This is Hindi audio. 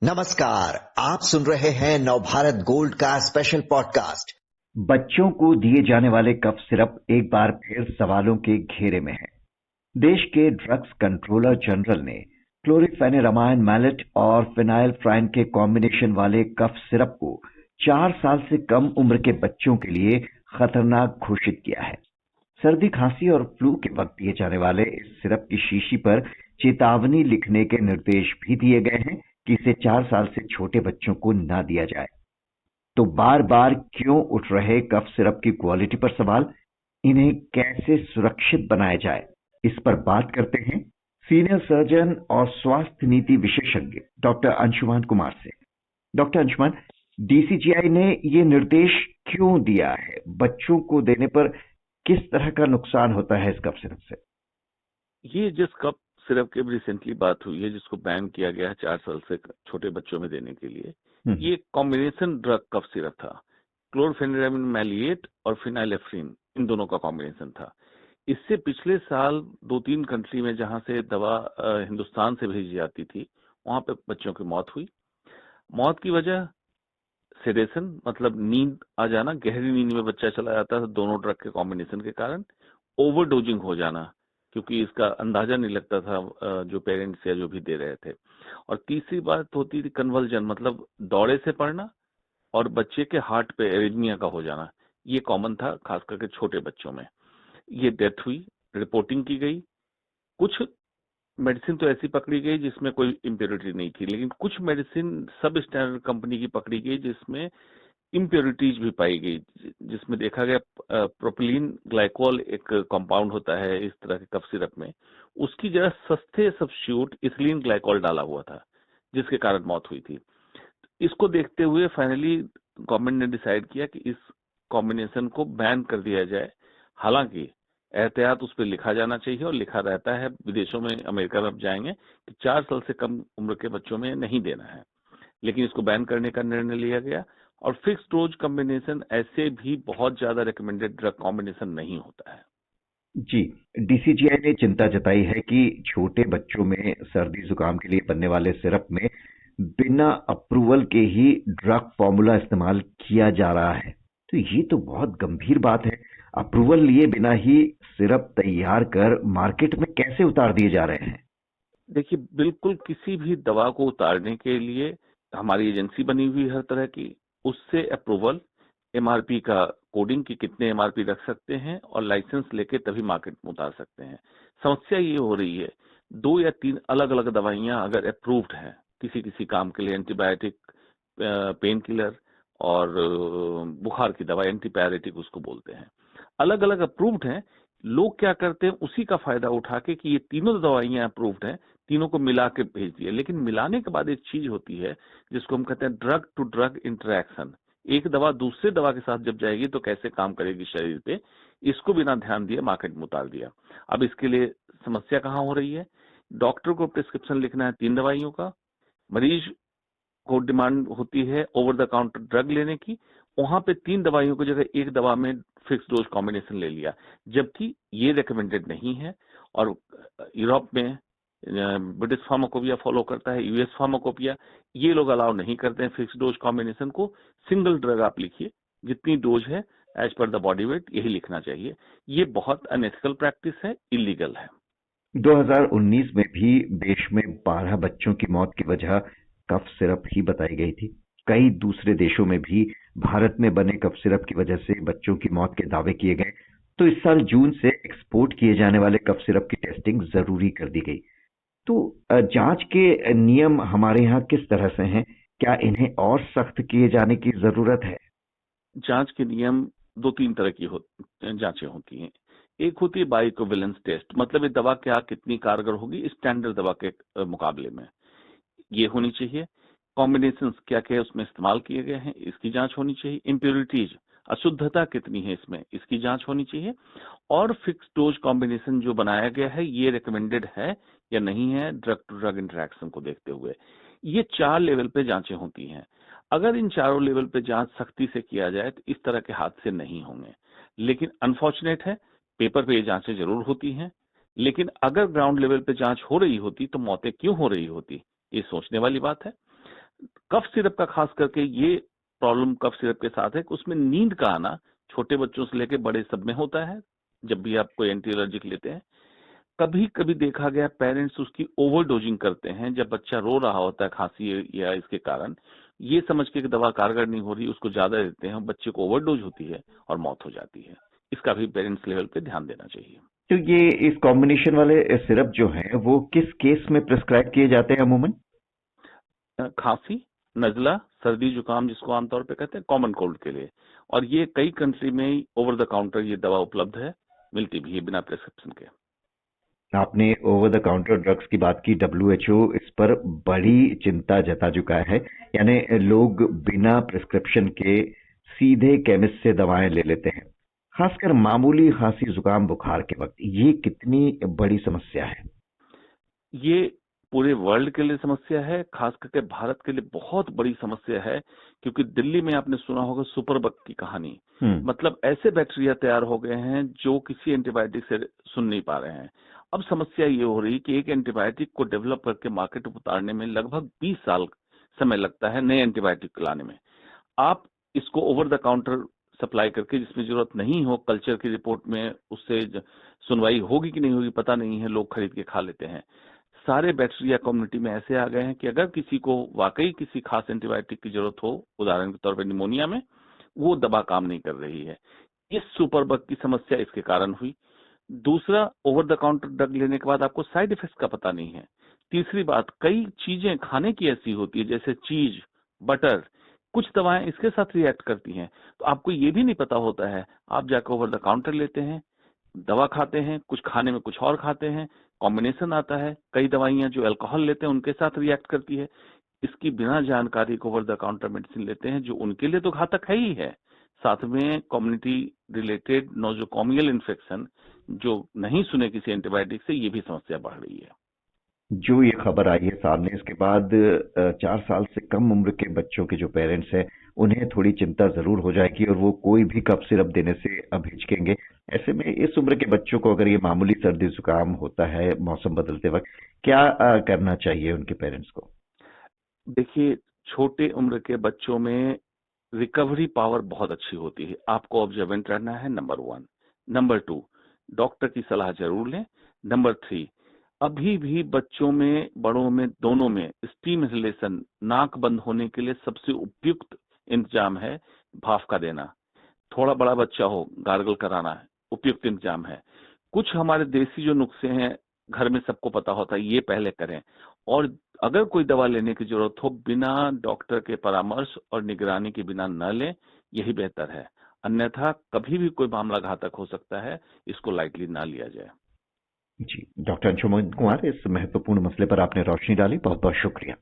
नमस्कार, आप सुन रहे हैं नवभारत गोल्ड का स्पेशल पॉडकास्ट। बच्चों को दिए जाने वाले कफ सिरप एक बार फिर सवालों के घेरे में है। देश के ड्रग्स कंट्रोलर जनरल ने क्लोरिफेनेरामाइन मैलेट और फिनाइलफ्राइन के कॉम्बिनेशन वाले कफ सिरप को 4 साल से कम उम्र के बच्चों के लिए खतरनाक घोषित किया है। सर्दी, खांसी और फ्लू के वक्त दिए जाने वाले इस सिरप की शीशी पर चेतावनी लिखने के निर्देश भी दिए गए हैं कि इसे 4 साल से छोटे बच्चों को ना दिया जाए। तो बार बार क्यों उठ रहे कफ सिरप की क्वालिटी पर सवाल, इन्हें कैसे सुरक्षित बनाया जाए, इस पर बात करते हैं सीनियर सर्जन और स्वास्थ्य नीति विशेषज्ञ डॉक्टर अंशुमान कुमार से। डॉक्टर अंशुमान, डीसीजीआई ने ये निर्देश क्यों दिया है? बच्चों को देने पर किस तरह का नुकसान होता है इस कफ सिरप से? ये जिस कप सिरप की रिसेंटली बात हुई है, जिसको बैन किया गया है 4 साल से छोटे बच्चों में देने के लिए, ये कॉम्बिनेशन ड्रग कफ सिरप था। क्लोरफेनेरामाइन मैलिएट और फिनाइलेफ्रिन, इन दोनों का कॉम्बिनेशन था। इससे पिछले साल 2-3 कंट्री में जहां से दवा हिंदुस्तान से भेजी जाती थी, वहां पे बच्चों की मौत हुई। मौत की वजह सेडेशन, मतलब नींद आ जाना, गहरी नींद में बच्चा चला जाता था दोनों ड्रग के कॉम्बिनेशन के कारण। ओवरडोजिंग हो जाना, क्योंकि इसका अंदाजा नहीं लगता था जो पेरेंट्स या जो भी दे रहे थे। और तीसरी बात होती थी कन्वल्जन, मतलब दौरे से पड़ना और बच्चे के हार्ट पे एरिथमिया का हो जाना। ये कॉमन था, खास करके छोटे बच्चों में। ये डेथ हुई, रिपोर्टिंग की गई। कुछ मेडिसिन तो ऐसी पकड़ी गई जिसमें कोई इम्प्योरिटी नहीं थी, लेकिन कुछ मेडिसिन सब स्टैंडर्ड कंपनी की पकड़ी गई जिसमें इम्प्योरिटीज भी पाई गई, जिसमें देखा गया प्रोपिलीन ग्लाइकोल एक कंपाउंड होता है इस तरह के कफ सिरप में, उसकी जगह सस्ते सब्स्टिट्यूट इथिलीन ग्लाइकोल डाला हुआ था, जिसके कारण मौत हुई थी। इसको देखते हुए फाइनली गवर्नमेंट ने डिसाइड किया कि इस कॉम्बिनेशन को बैन कर दिया जाए। हालांकि एहतियात उस पर लिखा जाना चाहिए, और लिखा रहता है विदेशों में, अमेरिका में आप जाएंगे कि 4 साल से कम उम्र के बच्चों में नहीं देना है, लेकिन इसको बैन करने का निर्णय लिया गया। और फिक्स डोज कॉम्बिनेशन ऐसे भी बहुत ज्यादा रिकमेंडेड ड्रग कॉम्बिनेशन नहीं होता है। जी, डीसीजीआई ने चिंता जताई है कि छोटे बच्चों में सर्दी जुकाम के लिए बनने वाले सिरप में बिना अप्रूवल के ही ड्रग फॉर्मूला इस्तेमाल किया जा रहा है। तो ये तो बहुत गंभीर बात है। अप्रूवल लिए बिना ही सिरप तैयार कर मार्केट में कैसे उतार दिए जा रहे हैं? देखिए, बिल्कुल किसी भी दवा को उतारने के लिए हमारी एजेंसी बनी हुई हर तरह की, उससे अप्रूवल, एमआरपी का कोडिंग की कितने एमआरपी रख सकते हैं, और लाइसेंस लेके तभी मार्केट में उतार सकते हैं। समस्या ये हो रही है, 2 या 3 अलग अलग दवाइयां अगर अप्रूव्ड हैं किसी किसी काम के लिए, एंटीबायोटिक, पेन किलर और बुखार की दवा, एंटीपायरेटिक उसको बोलते हैं, अलग अलग अप्रूव्ड हैं। लोग क्या करते हैं, उसी का फायदा उठा के कि ये तीनों दवाइयां अप्रूव्ड हैं, तीनों को मिला के भेज दिए। लेकिन मिलाने के बाद एक चीज होती है जिसको हम कहते हैं ड्रग टू ड्रग इंटरेक्शन। एक दवा दूसरे दवा के साथ जब जाएगी तो कैसे काम करेगी शरीर पे, इसको बिना ध्यान दिए मार्केट में उतार दिया। अब इसके लिए समस्या कहाँ हो रही है? डॉक्टर को प्रिस्क्रिप्शन लिखना है 3 दवाइयों का, मरीज को डिमांड होती है ओवर द काउंटर ड्रग लेने की, वहां पे 3 दवाइयों की जगह एक दवा में फिक्स डोज कॉम्बिनेशन ले लिया, जबकि ये रिकमेंडेड नहीं है। और यूरोप में ब्रिटिश फार्माकोपिया फॉलो करता है, यूएस फार्माकोपिया, ये लोग अलाउ नहीं करते हैं फिक्स डोज कॉम्बिनेशन को। सिंगल ड्रग आप लिखिए, जितनी डोज है as per the body weight, यही लिखना चाहिए। ये बहुत अनएथिकल प्रैक्टिस है, इलीगल है। 2019 में भी देश में 12 बच्चों की मौत की वजह कफ सिरप ही बताई गई थी। कई दूसरे देशों में भी भारत में बने कफ सिरप की वजह से बच्चों की मौत के दावे किए गए। तो इस साल जून से एक्सपोर्ट किए जाने वाले कफ सिरप की टेस्टिंग जरूरी कर दी गई। तो जांच के नियम हमारे यहाँ किस तरह से हैं? क्या इन्हें और सख्त किए जाने की जरूरत है? जांच के नियम 2-3 तरह की जांचें होती हैं। एक होती है बायोइक्विवेलेंस टेस्ट, मतलब ये दवा क्या कितनी कारगर होगी स्टैंडर्ड दवा के मुकाबले में, ये होनी चाहिए। कॉम्बिनेशंस क्या क्या उसमें इस्तेमाल किए गए हैं, इसकी जांच होनी चाहिए। इम्प्योरिटीज, अशुद्धता कितनी है इसमें, इसकी जांच होनी चाहिए। और फिक्स डोज कॉम्बिनेशन जो बनाया गया है, ये रिकमेंडेड है या नहीं है ड्रग टू ड्रग इंटरेक्शन को देखते हुए। ये 4 लेवल पे जांचें होती हैं। अगर इन चारों लेवल पे जांच सख्ती से किया जाए तो इस तरह के हादसे नहीं होंगे। लेकिन अनफॉर्चुनेट है, पेपर पे ये जांचें जरूर होती हैं, लेकिन अगर ग्राउंड लेवल पे जांच हो रही होती तो मौतें क्यों हो रही होती, ये सोचने वाली बात है। कफ सिरप का खास करके ये प्रॉब्लम कफ सिरप के साथ है कि उसमें नींद का आना छोटे बच्चों से लेकर बड़े सब में होता है जब भी आप कोई एंटी एलर्जिक लेते हैं। कभी कभी देखा गया पेरेंट्स उसकी ओवरडोजिंग करते हैं जब बच्चा रो रहा होता है खांसी या इसके कारण, ये समझ के कि दवा कारगर नहीं हो रही उसको ज्यादा देते हैं, बच्चे को ओवरडोज होती है और मौत हो जाती है। इसका भी पेरेंट्स लेवल पे ध्यान देना चाहिए। तो ये इस कॉम्बिनेशन वाले सिरप जो हैं वो किस केस में प्रिस्क्राइब किए जाते हैं अमूमन? खांसी, नजला, सर्दी जुकाम जिसको आमतौर पे कहते हैं, कॉमन कोल्ड के लिए। और ये कई कंट्री में ओवर द काउंटर ये दवा उपलब्ध है, मिलती भी है बिना प्रिस्क्रिप्शन के। आपने ओवर द काउंटर ड्रग्स की बात की। WHO इस पर बड़ी चिंता जता चुका है, यानी लोग बिना प्रिस्क्रिप्शन के सीधे केमिस्ट से दवाएं ले लेते हैं, खासकर मामूली खांसी जुकाम बुखार के वक्त। ये कितनी बड़ी समस्या है? ये पूरे वर्ल्ड के लिए समस्या है, खास करके भारत के लिए बहुत बड़ी समस्या है, क्योंकि दिल्ली में आपने सुना होगा सुपरबग की कहानी। मतलब ऐसे बैक्टीरिया तैयार हो गए हैं जो किसी एंटीबायोटिक से सुन नहीं पा रहे हैं। अब समस्या ये हो रही कि एक एंटीबायोटिक को डेवलप करके मार्केट में उतारने में लगभग 20 साल समय लगता है नए एंटीबायोटिक लाने में। आप इसको ओवर द काउंटर सप्लाई करके जिसमें जरूरत नहीं हो, कल्चर की रिपोर्ट में उससे सुनवाई होगी कि नहीं होगी पता नहीं है, लोग खरीद के खा लेते हैं। सारे बैक्टीरिया कम्युनिटी में ऐसे आ गए हैं कि अगर किसी को वाकई किसी खास एंटीबायोटिक की जरूरत हो, उदाहरण के तौर पर निमोनिया में, वो दवा काम नहीं कर रही है। इस सुपरबग की समस्या इसके कारण हुई। दूसरा, ओवर द काउंटर ड्रग लेने के बाद आपको साइड इफेक्ट्स का पता नहीं है। तीसरी बात, कई चीजें खाने की ऐसी होती है जैसे चीज, बटर, कुछ दवाएं इसके साथ रिएक्ट करती हैं, तो आपको ये भी नहीं पता होता है। आप जाकर ओवर द काउंटर लेते हैं, दवा खाते हैं, कुछ खाने में कुछ और खाते हैं, कॉम्बिनेशन आता है, कई दवाइयां जो अल्कोहल लेते हैं उनके साथ रिएक्ट करती है। इसकी बिना जानकारी को ओवर द काउंटर मेडिसिन लेते हैं जो उनके लिए तो घातक है ही है, साथ में कम्युनिटी रिलेटेड नोजोकॉमियल इन्फेक्शन जो नहीं सुने किसी एंटीबायोटिक से, ये भी समस्या बढ़ रही है। जो ये खबर आई है सामने, इसके बाद 4 साल से कम उम्र के बच्चों के जो पेरेंट्स हैं उन्हें थोड़ी चिंता जरूर हो जाएगी और वो कोई भी कफ सिरप देने से अब हिचकेंगे। ऐसे में इस उम्र के बच्चों को अगर ये मामूली सर्दी जुकाम होता है मौसम बदलते वक्त, क्या करना चाहिए उनके पेरेंट्स को? देखिए, छोटे उम्र के बच्चों में रिकवरी पावर बहुत अच्छी होती है। आपको ऑब्जर्वेंट रहना है, नंबर 1। नंबर 2, डॉक्टर की सलाह जरूर लें। नंबर 3, अभी भी बच्चों में बड़ों में दोनों में स्टीम इनहेलेशन, नाक बंद होने के लिए सबसे उपयुक्त इंतजाम है भाप का देना। थोड़ा बड़ा बच्चा हो, गार्गल कराना है, उपयुक्त इंतजाम है। कुछ हमारे देसी जो नुस्खे हैं घर में सबको पता होता है, ये पहले करें। और अगर कोई दवा लेने की जरूरत हो, बिना डॉक्टर के परामर्श और निगरानी के बिना न लें, यही बेहतर है। अन्यथा कभी भी कोई मामला घातक हो सकता है, इसको लाइटली ना लिया जाए। जी, डॉक्टर अंशुमन कुमार, इस महत्वपूर्ण मसले पर आपने रोशनी डाली, बहुत बहुत शुक्रिया।